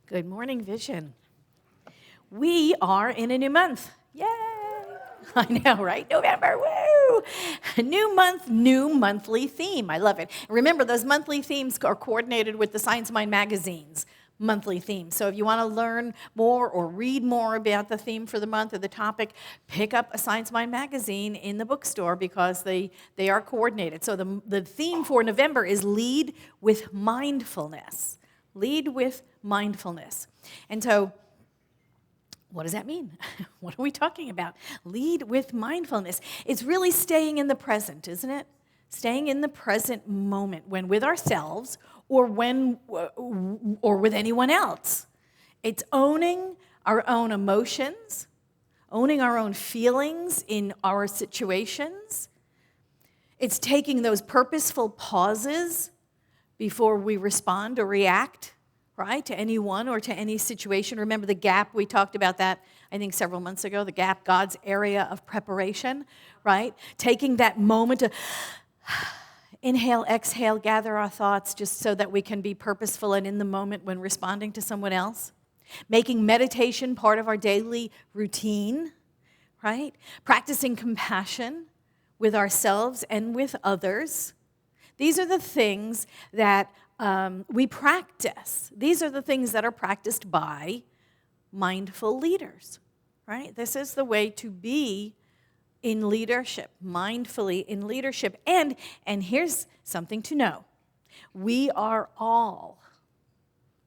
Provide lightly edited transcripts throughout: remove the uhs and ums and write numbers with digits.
Good morning, Vision. We are in a new month. Yay! I know, right? November, woo! A new month, new monthly theme. I love it. Remember, those monthly themes are coordinated with the Science Mind magazine's monthly theme. So if you want to learn more or read more about the theme for the month or the topic, pick up a Science Mind magazine in the bookstore because they are coordinated. So the theme for November is Lead with Mindfulness. Lead with mindfulness. And so, what does that mean? What are we talking about? Lead with mindfulness. It's really staying in the present, isn't it? Staying in the present moment when with ourselves or with anyone else. It's owning our own emotions, owning our own feelings in our situations. It's taking those purposeful pauses before we respond or react, right, to anyone or to any situation. Remember the gap? We talked about that, I think, several months ago, the gap, God's area of preparation, right? Taking that moment to inhale, exhale, gather our thoughts just so that we can be purposeful and in the moment when responding to someone else. Making meditation part of our daily routine, right? Practicing compassion with ourselves and with others. These are the things that we practice. These are the things that are practiced by mindful leaders, right? This is the way to be in leadership, mindfully in leadership. And here's something to know. We are all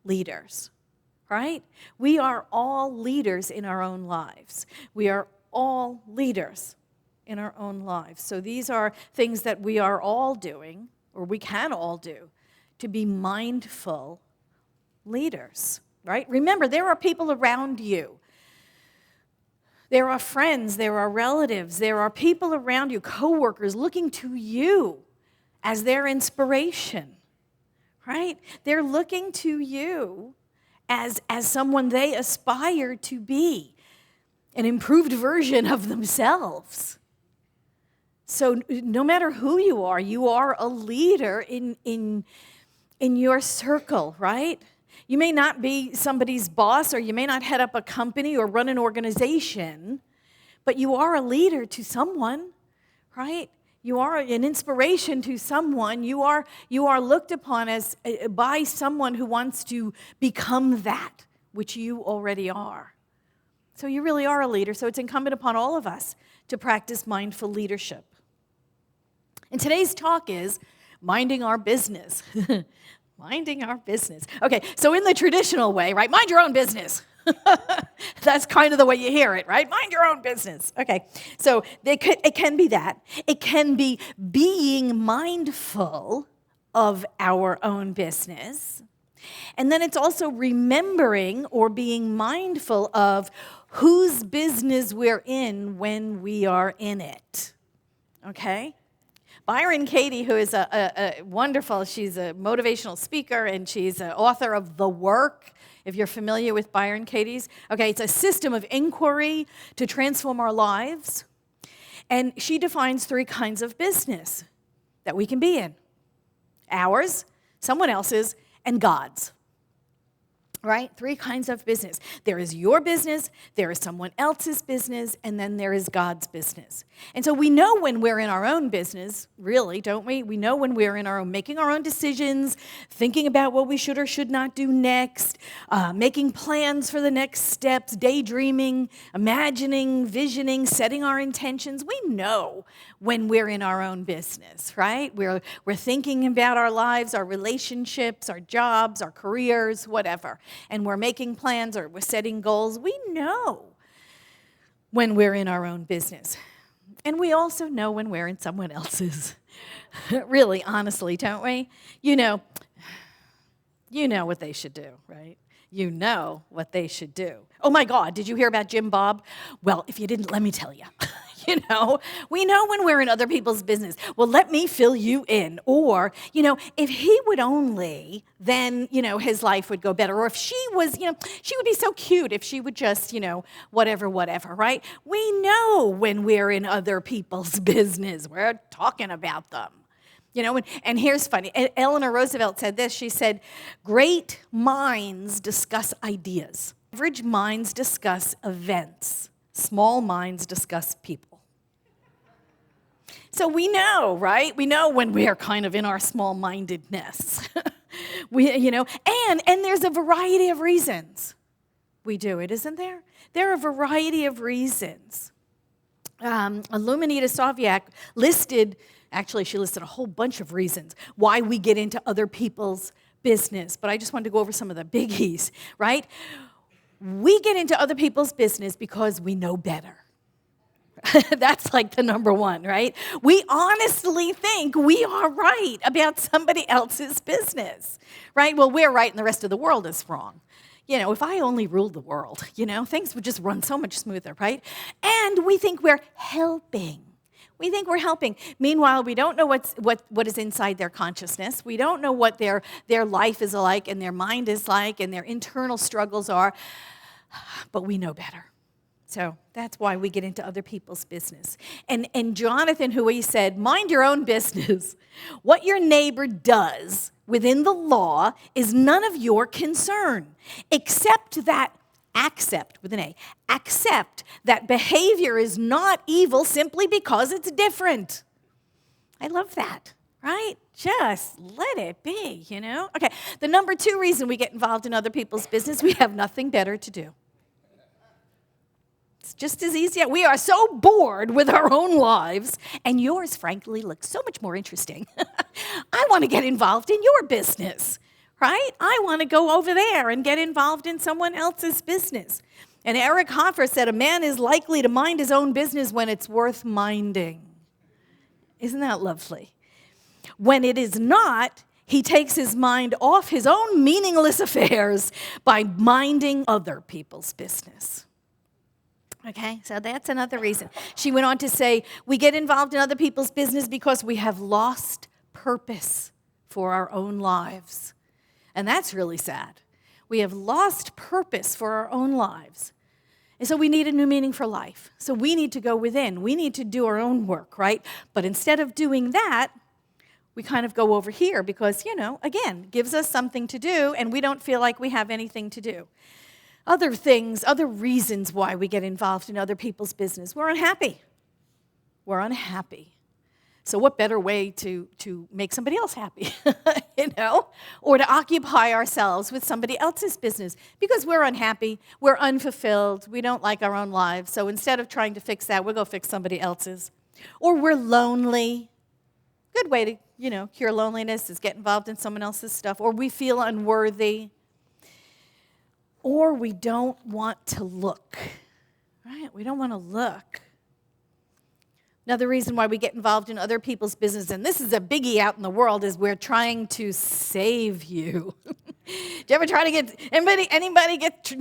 leaders, right? We are all leaders in our own lives. We are all leaders in our own lives. So these are things that we are all doing, or we can all do, to be mindful leaders, right? Remember, there are people around you. There are friends, there are relatives, there are people around you, coworkers, looking to you as their inspiration, right? They're looking to you as someone they aspire to be, an improved version of themselves. So no matter who you are a leader in your circle, right? You may not be somebody's boss, or you may not head up a company or run an organization, but you are a leader to someone, right? You are an inspiration to someone. You are looked upon as by someone who wants to become that which you already are. So you really are a leader. So it's incumbent upon all of us to practice mindful leadership. And today's talk is minding our business. Minding our business. Okay, so in the traditional way, right? Mind your own business. That's kind of the way you hear it, right? Mind your own business. Okay, so it can be that. It can be being mindful of our own business. And then it's also remembering or being mindful of whose business we're in when we are in it. Okay? Byron Katie, who is a wonderful, she's a motivational speaker, and she's an author of The Work, if you're familiar with Byron Katie's. Okay, it's a system of inquiry to transform our lives. And she defines 3 kinds of business that we can be in. Ours, someone else's, and God's. Right? 3 kinds of business. There is your business, there is someone else's business, and then there is God's business. And so we know when we're in our own business, really, don't we? We know when we're in our own, making our own decisions, thinking about what we should or should not do next, making plans for the next steps, daydreaming, imagining, visioning, setting our intentions. We know when we're in our own business, right? We're thinking about our lives, our relationships, our jobs, our careers, whatever. And we're making plans or we're setting goals. We know when we're in our own business. And we also know when we're in someone else's. Really, honestly, don't we? You know what they should do, right? You know what they should do. Oh my God, did you hear about Jim Bob? Well, if you didn't, let me tell you. We know when we're in other people's business. Well, let me fill you in. Or, if he would only, then, his life would go better. Or if she was, she would be so cute if she would just, whatever, right? We know when we're in other people's business. We're talking about them. And here's funny. Eleanor Roosevelt said this. She said, great minds discuss ideas. Average minds discuss events. Small minds discuss people. So we know, right? We know when we are kind of in our small-mindedness. And there's a variety of reasons we do it, isn't there? There are a variety of reasons. Illuminita Soviak she listed a whole bunch of reasons why we get into other people's business. But I just wanted to go over some of the biggies, right? We get into other people's business because we know better. That's like the number one, right? We honestly think we are right about somebody else's business, right? Well, we're right and the rest of the world is wrong. If I only ruled the world, things would just run so much smoother, right? And we think we're helping. We think we're helping. Meanwhile, we don't know what is inside their consciousness. We don't know what their life is like and their mind is like and their internal struggles are, but we know better. So that's why we get into other people's business. And Jonathan Huey said, mind your own business. What your neighbor does within the law is none of your concern, accept that behavior is not evil simply because it's different. I love that, right? Just let it be, Okay, the number 2 reason we get involved in other people's business, we have nothing better to do. It's just as easy. We are so bored with our own lives, and yours, frankly, looks so much more interesting. I want to get involved in your business, right? I want to go over there and get involved in someone else's business. And Eric Hoffer said, a man is likely to mind his own business when it's worth minding. Isn't that lovely? When it is not, he takes his mind off his own meaningless affairs by minding other people's business. Okay, so that's another reason. She went on to say, we get involved in other people's business because we have lost purpose for our own lives. And that's really sad. We have lost purpose for our own lives. And so we need a new meaning for life. So we need to go within. We need to do our own work, right? But instead of doing that, we kind of go over here because, again, gives us something to do, and we don't feel like we have anything to do. Other things, other reasons why we get involved in other people's business. We're unhappy. So what better way to make somebody else happy, or to occupy ourselves with somebody else's business? Because we're unhappy, we're unfulfilled, we don't like our own lives. So instead of trying to fix that, we'll go fix somebody else's. Or we're lonely. Good way to, cure loneliness is get involved in someone else's stuff. Or we feel unworthy. Or we don't want to look, right? We don't want to look. Another reason why we get involved in other people's business, and this is a biggie out in the world, is we're trying to save you. Do you ever try to get, anybody get,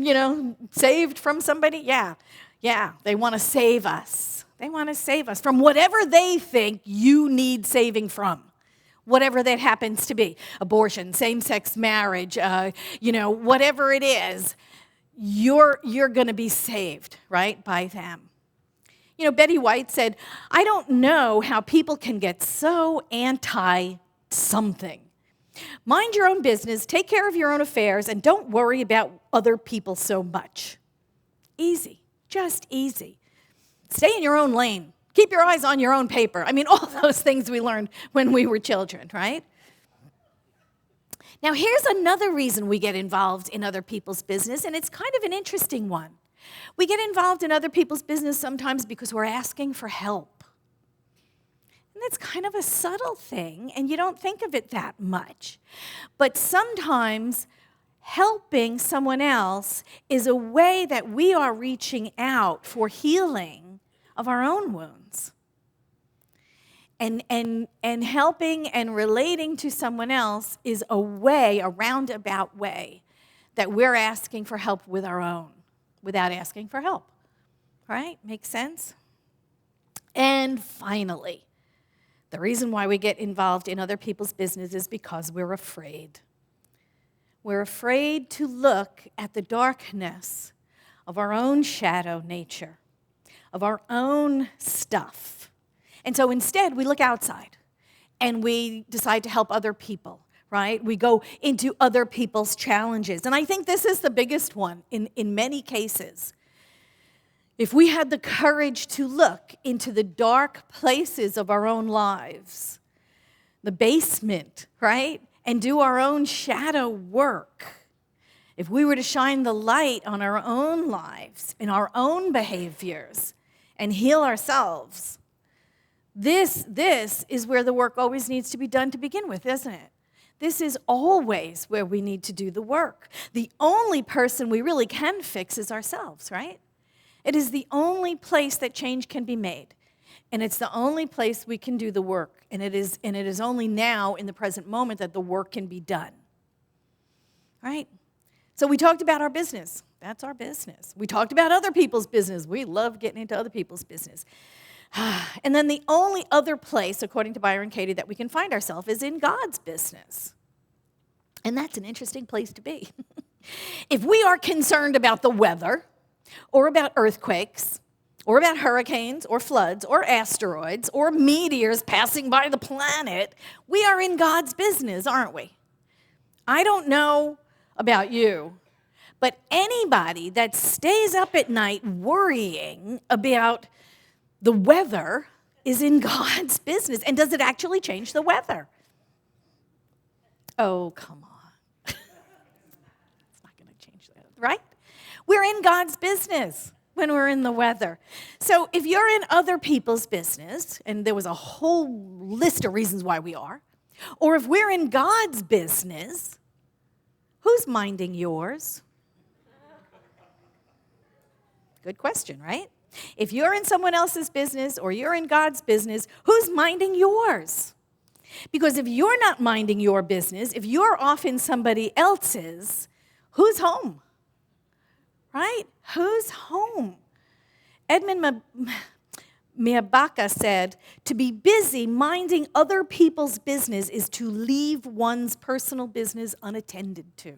saved from somebody? Yeah, they want to save us. They want to save us from whatever they think you need saving from. Whatever that happens to be, abortion, same-sex marriage, whatever it is, you're going to be saved, right, by them. Betty White said, I don't know how people can get so anti-something. Mind your own business, take care of your own affairs, and don't worry about other people so much. Easy, just easy. Stay in your own lane. Keep your eyes on your own paper. All those things we learned when we were children, right? Now, here's another reason we get involved in other people's business, and it's kind of an interesting one. We get involved in other people's business sometimes because we're asking for help. And that's kind of a subtle thing, and you don't think of it that much. But sometimes helping someone else is a way that we are reaching out for healing of our own wounds. And helping and relating to someone else is a roundabout way that we're asking for help with our own, without asking for help. Right? Makes sense? And finally, the reason why we get involved in other people's business is because we're afraid. We're afraid to look at the darkness of our own shadow nature, of our own stuff. And so instead, we look outside, and we decide to help other people, right? We go into other people's challenges. And I think this is the biggest one in many cases. If we had the courage to look into the dark places of our own lives, the basement, right? And do our own shadow work. If we were to shine the light on our own lives and our own behaviors and heal ourselves, this is where the work always needs to be done to begin with, isn't it? This is always where we need to do the work. The only person we really can fix is ourselves, right? It is the only place that change can be made. And it's the only place we can do the work. And it is only now, in the present moment, that the work can be done. Right? So we talked about our business. That's our business. We talked about other people's business. We love getting into other people's business. And then the only other place, according to Byron Katie, that we can find ourselves is in God's business. And that's an interesting place to be. If we are concerned about the weather, or about earthquakes, or about hurricanes, or floods, or asteroids, or meteors passing by the planet, we are in God's business, aren't we? I don't know about you, but anybody that stays up at night worrying about the weather is in God's business. And does it actually change the weather? Oh, come on. It's not going to change that, right? We're in God's business when we're in the weather. So if you're in other people's business, and there was a whole list of reasons why we are, or if we're in God's business, who's minding yours? Good question, right? If you're in someone else's business or you're in God's business, who's minding yours? Because if you're not minding your business, if you're off in somebody else's, who's home? Right? Who's home? Edmund Miyabaka said, to be busy minding other people's business is to leave one's personal business unattended to.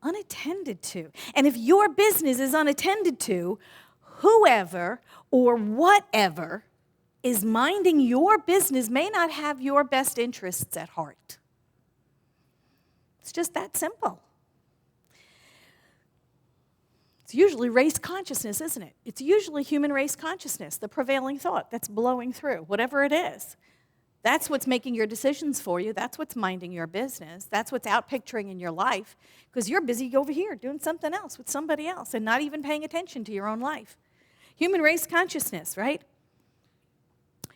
Unattended to. And if your business is unattended to, whoever or whatever is minding your business may not have your best interests at heart. It's just that simple. It's usually race consciousness, isn't it? It's usually human race consciousness, the prevailing thought that's blowing through, whatever it is. That's what's making your decisions for you. That's what's minding your business. That's what's out picturing in your life, because you're busy over here doing something else with somebody else and not even paying attention to your own life. Human race consciousness, right?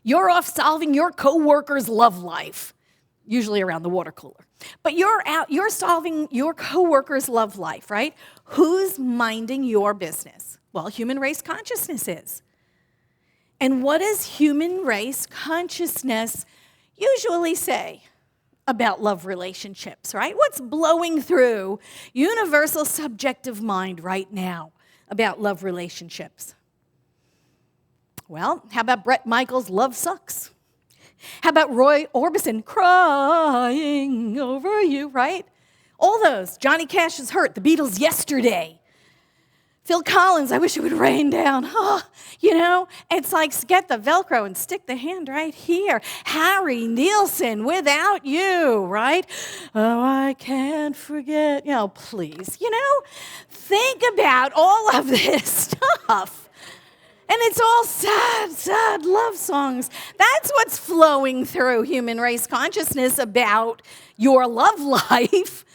You're off solving your coworker's love life, usually around the water cooler. But you're solving your coworker's love life, right? Who's minding your business? Well, human race consciousness is. And what does human race consciousness usually say about love relationships, right? What's blowing through universal subjective mind right now about love relationships? Well, how about Bret Michaels' Love Sucks? How about Roy Orbison crying over you, right? All those. Johnny Cash's Hurt, the Beatles' Yesterday. Phil Collins, I wish it would rain down. Oh, it's like get the Velcro and stick the hand right here. Harry Nilsson, Without You, right? Oh, I can't forget. Please. Think about all of this stuff. And it's all sad, sad love songs. That's what's flowing through human race consciousness about your love life,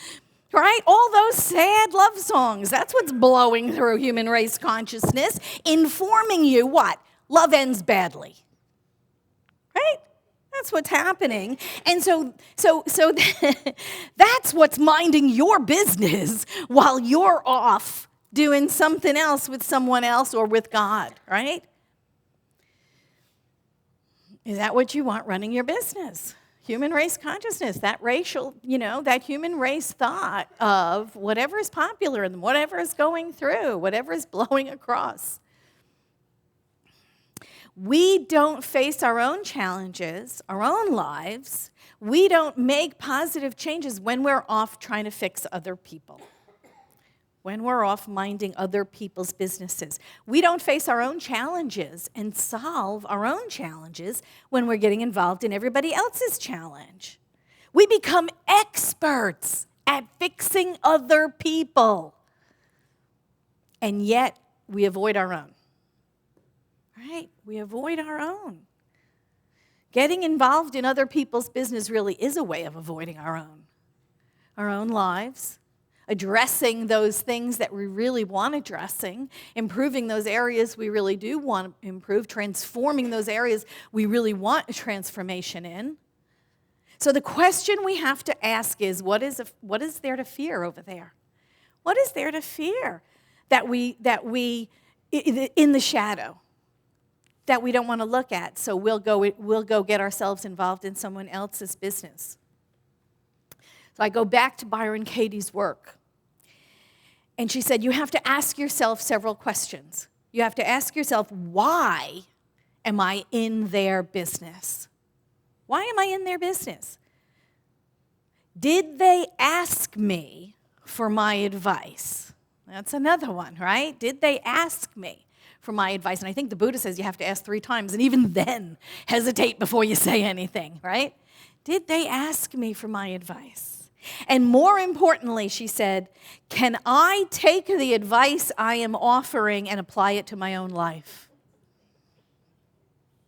right? All those sad love songs. That's what's blowing through human race consciousness, informing you what? Love ends badly, right? That's what's happening. And so that's what's minding your business while you're off doing something else with someone else or with God, right? Is that what you want running your business? Human race consciousness, that racial, that human race thought of whatever is popular and whatever is going through, whatever is blowing across. We don't face our own challenges, our own lives. We don't make positive changes when we're off trying to fix other people. when we're off minding other people's businesses. We don't face our own challenges and solve our own challenges when we're getting involved in everybody else's challenge. We become experts at fixing other people, and yet we avoid our own. Right? We avoid our own. Getting involved in other people's business really is a way of avoiding our own lives, addressing those things that we really want addressing, improving those areas we really do want to improve, transforming those areas we really want a transformation in. So the question we have to ask is, what is there to fear over there? What is there to fear that we in the shadow, that we don't want to look at, so we'll go get ourselves involved in someone else's business? So I go back to Byron Katie's work. And she said, you have to ask yourself several questions. You have to ask yourself, why am I in their business? Why am I in their business? Did they ask me for my advice? That's another one, right? Did they ask me for my advice? And I think the Buddha says you have to ask 3 times, and even then, hesitate before you say anything, right? Did they ask me for my advice? And more importantly, she said, can I take the advice I am offering and apply it to my own life?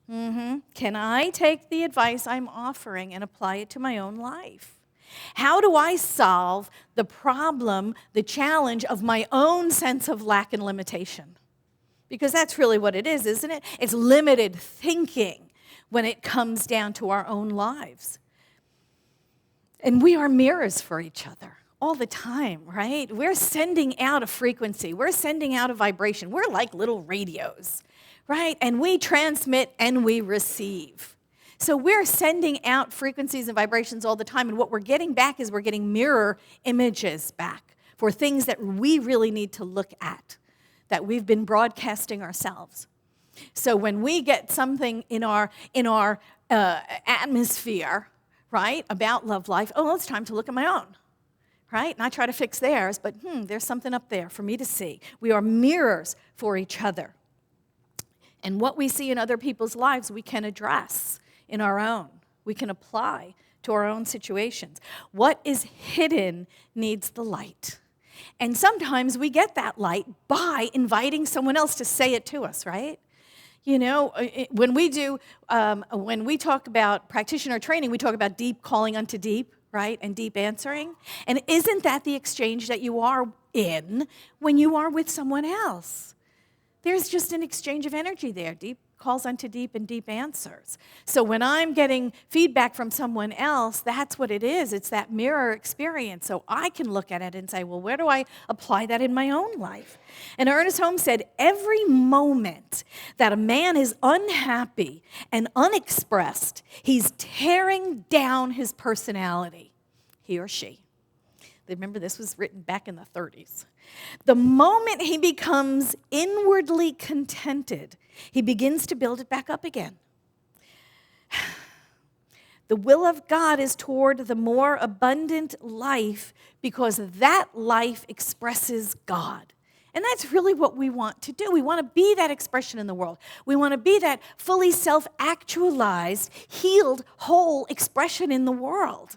Can I take the advice I'm offering and apply it to my own life? How do I solve the problem, the challenge of my own sense of lack and limitation? Because that's really what it is, isn't it? It's limited thinking when it comes down to our own lives. And we are mirrors for each other all the time, right? We're sending out a frequency. We're sending out a vibration. We're like little radios, right? And we transmit and we receive. So we're sending out frequencies and vibrations all the time. And what we're getting back is we're getting mirror images back for things that we really need to look at, that we've been broadcasting ourselves. So when we get something in our atmosphere, right, about love life, oh, it's time to look at my own, right? Not try to fix theirs, but there's something up there for me to see. We are mirrors for each other. And what we see in other people's lives, we can address in our own. We can apply to our own situations. What is hidden needs the light. And sometimes we get that light by inviting someone else to say it to us, right? You know, when we talk about practitioner training, we talk about deep calling unto deep, right? And deep answering. And isn't that the exchange that you are in when you are with someone else? There's just an exchange of energy there. Deep calls unto deep and deep answers. So when I'm getting feedback from someone else, that's what it is. It's that mirror experience. So I can look at it and say, well, where do I apply that in my own life? And Ernest Holmes said, every moment that a man is unhappy and unexpressed, he's tearing down his personality, he or she. Remember, this was written back in the 30s. The moment he becomes inwardly contented, he begins to build it back up again. The will of God is toward the more abundant life because that life expresses God. And that's really what we want to do. We want to be that expression in the world. We want to be that fully self-actualized, healed, whole expression in the world.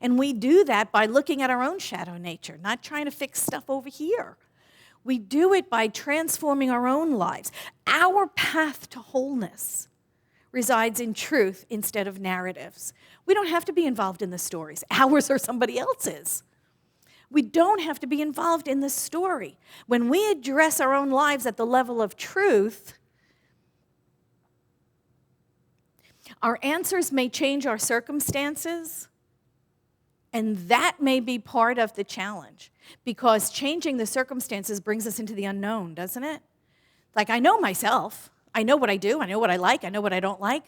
And we do that by looking at our own shadow nature, not trying to fix stuff over here. We do it by transforming our own lives. Our path to wholeness resides in truth instead of narratives. We don't have to be involved in the stories, ours or somebody else's. We don't have to be involved in the story. When we address our own lives at the level of truth, our answers may change our circumstances, and that may be part of the challenge, because changing the circumstances brings us into the unknown, doesn't it? Like, I know myself. I know what I do. I know what I like. I know what I don't like.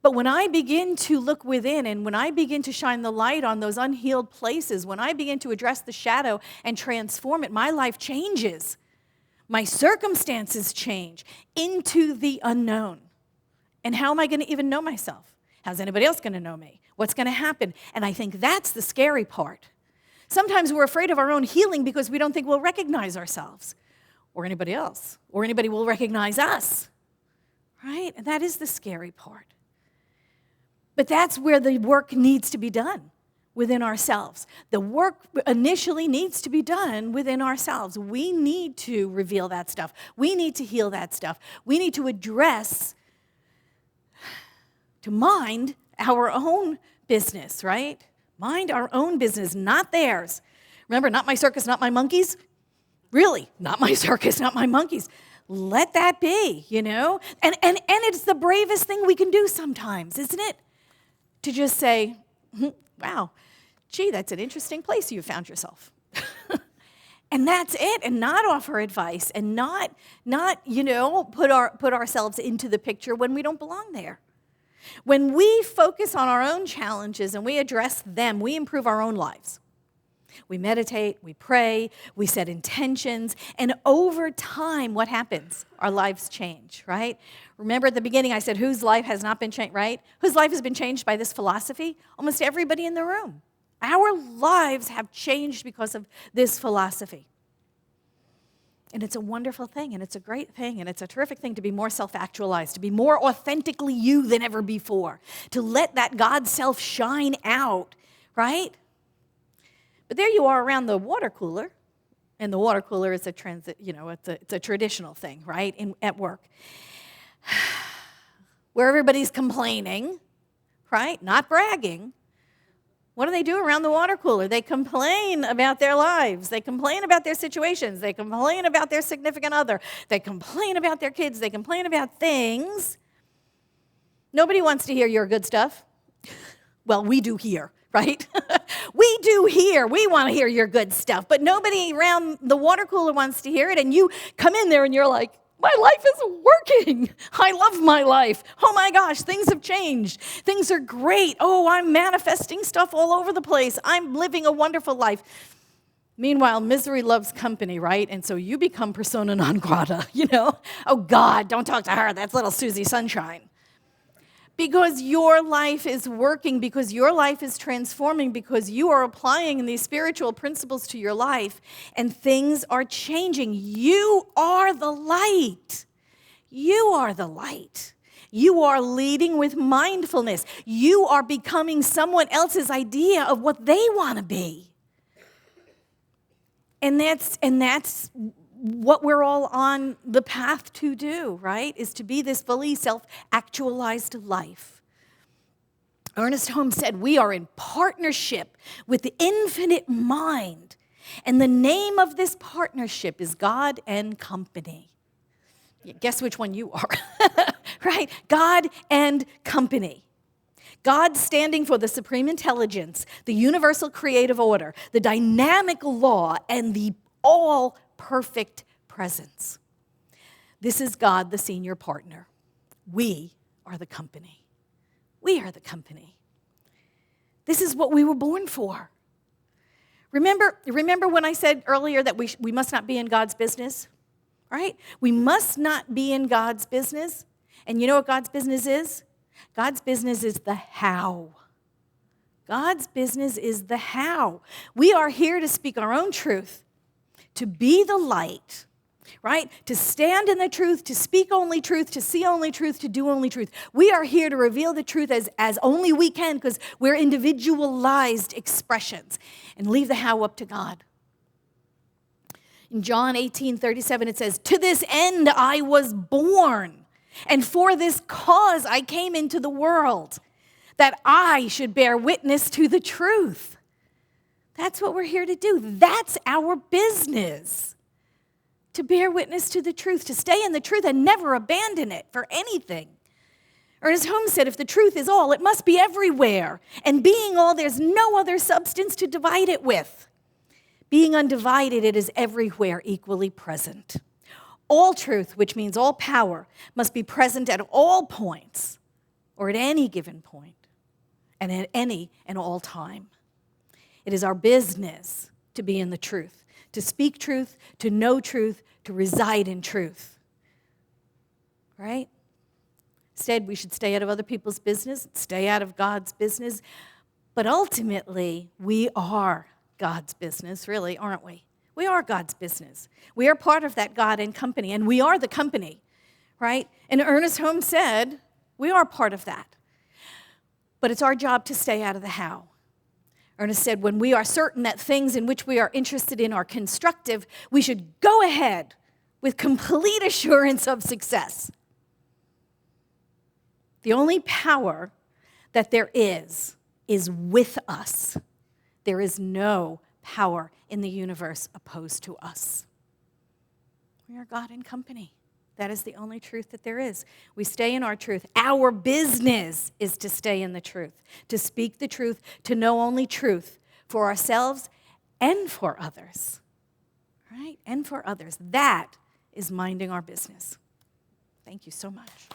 But when I begin to look within, and when I begin to shine the light on those unhealed places, when I begin to address the shadow and transform it, my life changes. My circumstances change into the unknown. And how am I going to even know myself? How's anybody else going to know me? What's going to happen? And I think that's the scary part. Sometimes we're afraid of our own healing because we don't think we'll recognize ourselves or anybody else, or anybody will recognize us, right? And that is the scary part. But that's where the work needs to be done, within ourselves. The work initially needs to be done within ourselves. We need to reveal that stuff. We need to heal that stuff. We need to address, to mind our own business, right? Mind our own business, not theirs. Remember, not my circus, not my monkeys? Really, not my circus, not my monkeys. Let that be, you know? And it's the bravest thing we can do sometimes, isn't it? To just say, wow, gee, that's an interesting place you found yourself. And that's it, and not offer advice, and not put ourselves into the picture when we don't belong there. When we focus on our own challenges and we address them, we improve our own lives. We meditate, we pray, we set intentions, and over time, what happens? Our lives change, right? Remember at the beginning I said, whose life has not been changed, right? Whose life has been changed by this philosophy? Almost everybody in the room. Our lives have changed because of this philosophy. And it's a wonderful thing, and it's a great thing, and it's a terrific thing to be more self-actualized, to be more authentically you than ever before, to let that God self shine out, right? But there you are around the water cooler, and the water cooler is it's a traditional thing, right, at work, where everybody's complaining, right, not bragging. What do they do around the water cooler? They complain about their lives. They complain about their situations. They complain about their significant other. They complain about their kids. They complain about things. Nobody wants to hear your good stuff. Well, we do here, right? We do here. We want to hear your good stuff. But nobody around the water cooler wants to hear it. And you come in there and you're like, my life is working. I love my life. Oh my gosh, things have changed. Things are great. Oh, I'm manifesting stuff all over the place. I'm living a wonderful life. Meanwhile, misery loves company, right? And so you become persona non grata, Oh God, don't talk to her. That's little Susie Sunshine. Because your life is working, because your life is transforming, because you are applying these spiritual principles to your life, and things are changing. You are the light. You are the light. You are leading with mindfulness. You are becoming someone else's idea of what they want to be. And that's what we're all on the path to do, right? Is to be this fully self-actualized life. Ernest Holmes said, we are in partnership with the infinite mind. And the name of this partnership is God and company. Guess which one you are, right? God and company. God standing for the supreme intelligence, the universal creative order, the dynamic law, and the all perfect presence. This is God, the senior partner. We are the company. We are the company. This is what we were born for. Remember when I said earlier that we must not be in God's business? Right? We must not be in God's business. And you know what God's business is? God's business is the how. God's business is the how. We are here to speak our own truth, to be the light, right? To stand in the truth, to speak only truth, to see only truth, to do only truth. We are here to reveal the truth as only we can, because we're individualized expressions, and leave the how up to God. In John 18:37, it says, to this end I was born, and for this cause I came into the world, that I should bear witness to the truth. That's what we're here to do. That's our business. To bear witness to the truth, to stay in the truth and never abandon it for anything. Ernest Holmes said, if the truth is all, it must be everywhere. And being all, there's no other substance to divide it with. Being undivided, it is everywhere equally present. All truth, which means all power, must be present at all points, or at any given point, and at any and all time. It is our business to be in the truth, to speak truth, to know truth, to reside in truth. Right? Instead, we should stay out of other people's business, stay out of God's business. But ultimately, we are God's business, really, aren't we? We are God's business. We are part of that God and company, and we are the company, right? And Ernest Holmes said, we are part of that. But it's our job to stay out of the how. Ernest said, when we are certain that things in which we are interested in are constructive, we should go ahead with complete assurance of success. The only power that there is with us. There is no power in the universe opposed to us. We are God and company. That is the only truth that there is. We stay in our truth. Our business is to stay in the truth, to speak the truth, to know only truth for ourselves and for others. Right? And for others. That is minding our business. Thank you so much.